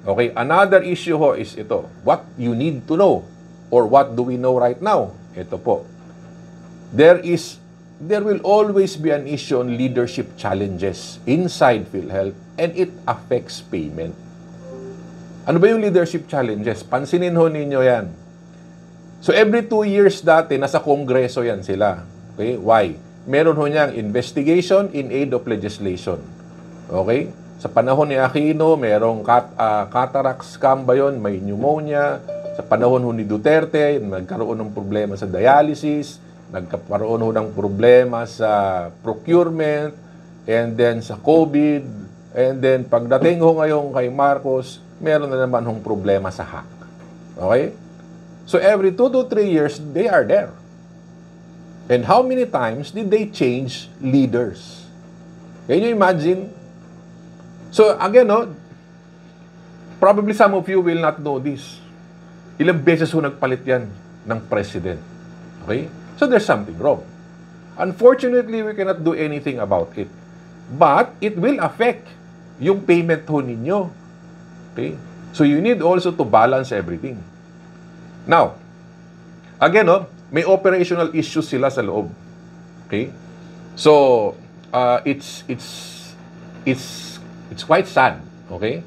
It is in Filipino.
Okay, another issue ho is ito. What you need to know or what do we know right now? Ito po. There will always be an issue on leadership challenges inside PhilHealth and it affects payment. Ano ba yung leadership challenges? Pansinin ho ninyo yan. So every 2 years dati, nasa kongreso yan sila. Okay? Why? Meron ho niyang investigation in aid of legislation. Okay? Sa panahon ni Aquino, merong cataract scam ba yun? May pneumonia. Sa panahon ho ni Duterte, nagkaroon ng problema sa dialysis. Nagkaroon ho ng problema sa procurement. And then sa COVID. And then pagdating ho ngayon kay Marcos, meron na naman hong problema sa hack. Okay? So every 2 to 3 years, they are there. And how many times did they change leaders? Can you imagine? So again, no, probably some of you will not know this. Ilang beses ho nagpalit yan ng president. Okay? So there's something wrong. Unfortunately, we cannot do anything about it. But it will affect yung payment ho ninyo. Okay? So you need also to balance everything. Now, again, no, may operational issues sila sa loob. Okay? So, it's quite sad. Okay?